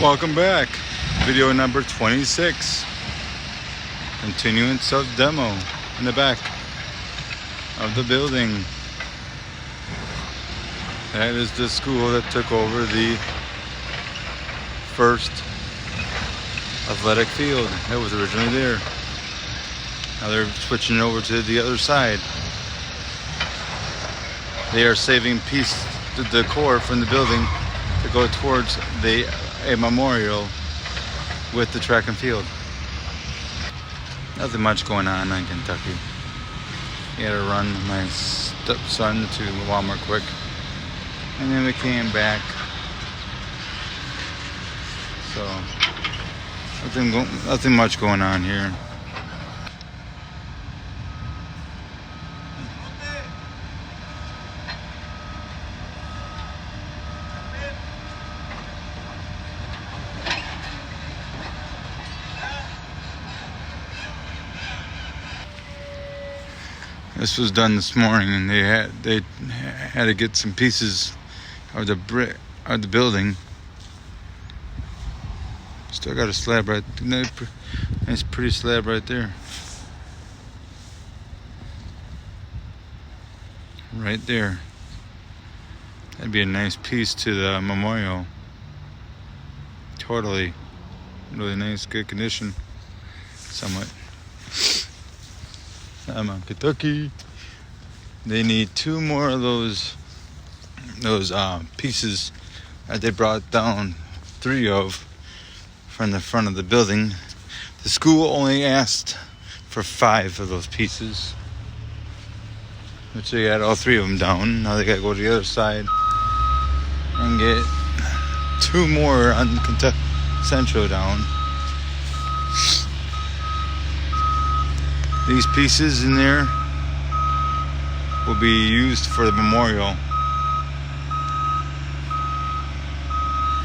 Welcome back. Video number 26. Continuance of demo in the back of the building. That is the school that took over the first athletic field that was originally there. Now they're switching over to the other side. They are saving the decor from the building to go towards a memorial with the track and field. Nothing much going on in Kentucky. I had to run my stepson to Walmart quick, and then we came back. So nothing much going on here. This was done this morning, and they had to get some pieces of the brick of the building. Still got a slab right, nice pretty slab right there. Right there. That'd be a nice piece to the memorial. Totally, really nice, good condition, somewhat. I'm on Kentucky. They need 2 more of those pieces that they brought down 3 of from the front of the building. The school only asked for 5 of those pieces, which they got all 3 of them down. Now they got to go to the other side and get 2 more on Kentucky Central down. These pieces in there will be used for the memorial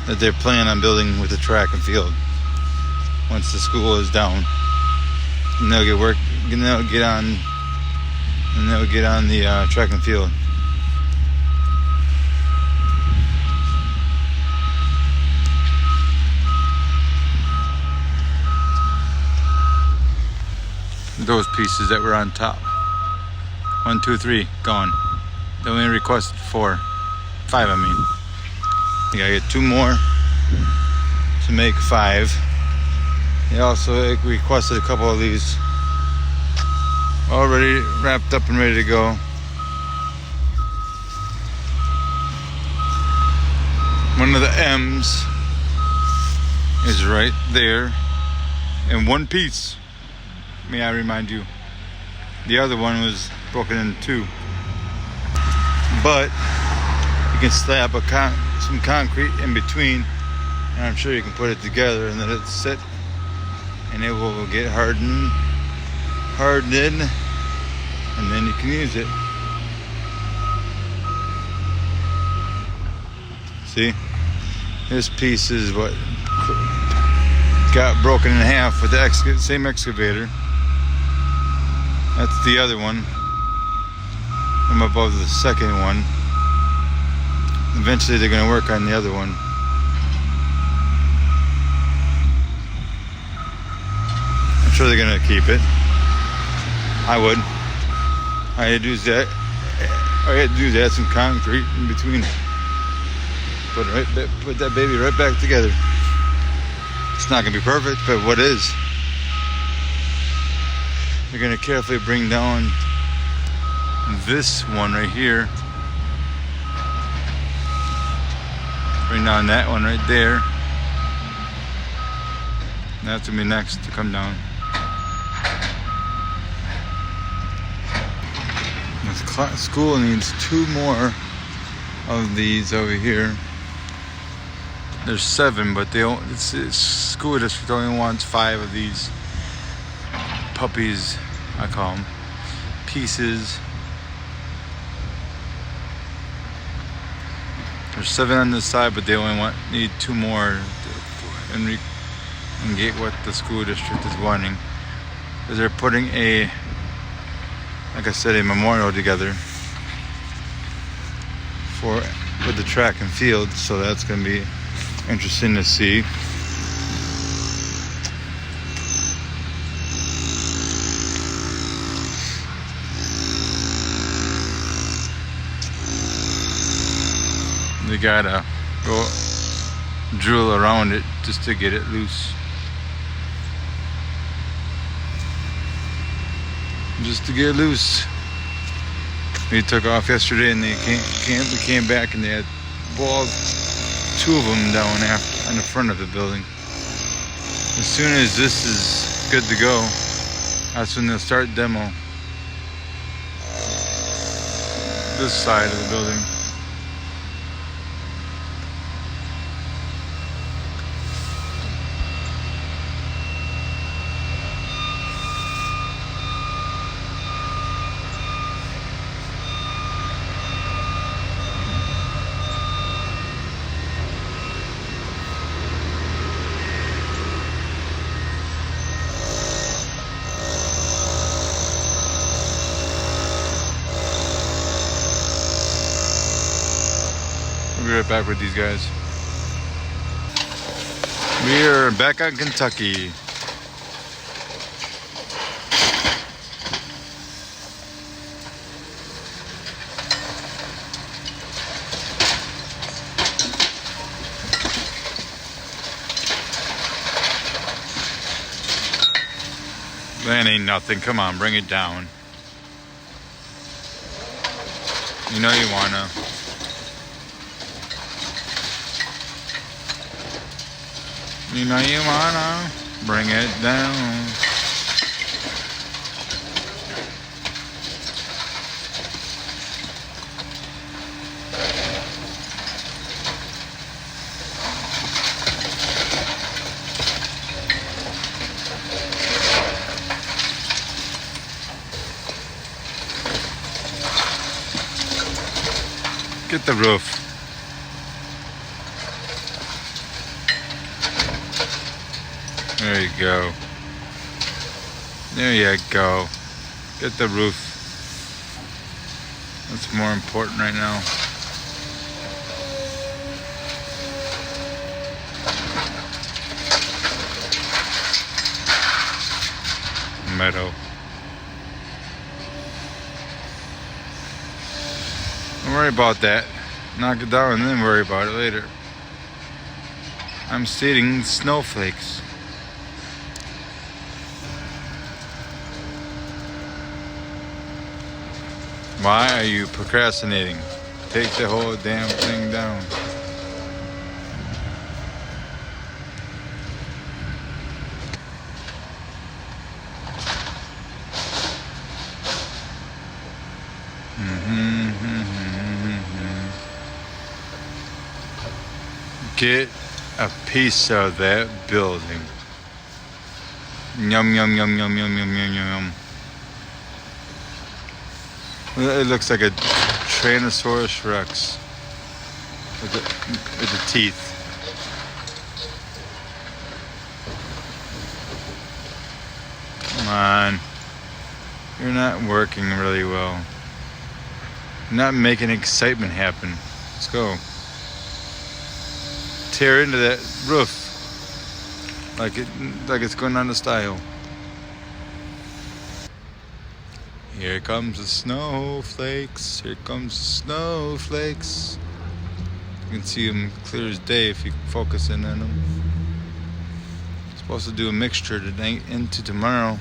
that they're planning on building with the track and field once the school is down. And they'll get on the track and field. Those pieces that were on top. 1, 2, 3, gone. They only requested 4. 5, I mean. You gotta get 2 more to make 5. They also requested a couple of these already wrapped up and ready to go. One of the M's is right there in 1 piece. May I remind you, the other one was broken in 2. But you can slab some concrete in between, and I'm sure you can put it together and let it sit, and it will get hardened in, and then you can use it. See, this piece is what got broken in half with the same excavator. That's the other one from above the second one. Eventually they're going to work on the other one. I'm sure they're going to keep it. I would. I had to do that, some concrete in between. Put that baby right back together. It's not going to be perfect, but what is? They're going to carefully bring down this one right here. Bring down that one right there. That's going to be next to come down. The school needs 2 more of these over here. There's 7, but the school district only wants 5 of these puppies, I call them, pieces. There's 7 on this side, but they only need 2 more and get what the school district is wanting. Because they're putting like I said, a memorial together with the track and field, so that's going to be interesting to see. You gotta go drill around it just to get it loose. Just to get loose. We took off yesterday and they we came back and they had balled 2 of them down on the front of the building. As soon as this is good to go, that's when they'll start demo this side of the building. We'll be right back with these guys. We are back on Kentucky. That ain't nothing. Come on, bring it down. You know you wanna. You know you wanna bring it down. Get the roof. There you go. There you go. Get the roof. That's more important right now. Meadow. Don't worry about that. Knock it down and then worry about it later. I'm stating snowflakes. Why are you procrastinating? Take the whole damn thing down. Get a piece of that building. Yum, yum, yum, yum, yum, yum, yum, yum. It looks like a Tyrannosaurus Rex with the teeth. Come on. You're not working really well. You're not making excitement happen. Let's go. Tear into that roof like it's going on the style. Here comes the snowflakes. Here comes the snowflakes. You can see them clear as day if you focus in on them. Supposed to do a mixture today into tomorrow,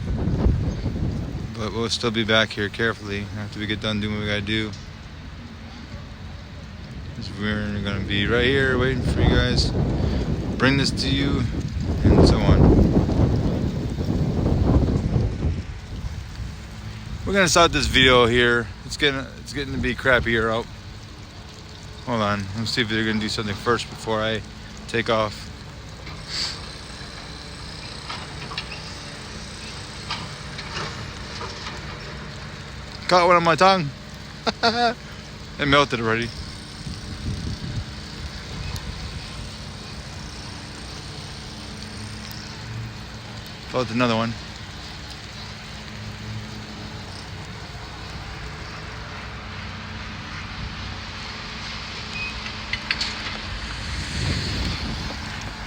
but we'll still be back here carefully after we get done doing what we gotta do. We're gonna be right here waiting for you guys. Bring this to you, and so on. We're gonna start this video here. It's getting to be crappier out. Hold on, let's see if they're gonna do something first before I take off. Caught one on my tongue. It melted already. Felt another one.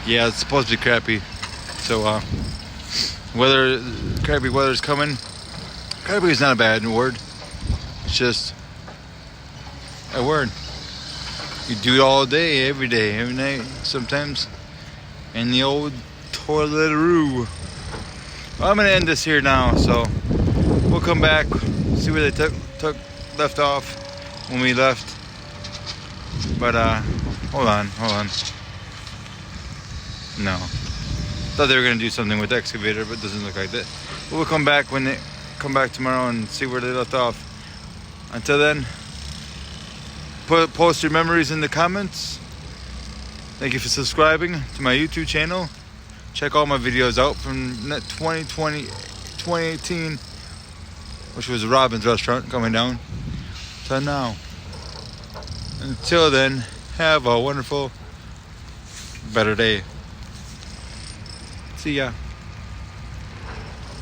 Yeah, it's supposed to be crappy. So, crappy weather's coming. Crappy is not a bad word. It's just a word. You do it all day, every night, sometimes. In the old toilet-a-roo. Well, I'm gonna end this here now, so we'll come back, see where they left off when we left. But hold on. No. Thought they were gonna do something with the excavator, but it doesn't look like that. But we'll come back when they come back tomorrow and see where they left off. Until then, post your memories in the comments. Thank you for subscribing to my YouTube channel. Check all my videos out from 2018, which was Robin's restaurant coming down to now. Until then, have a wonderful, better day. See ya.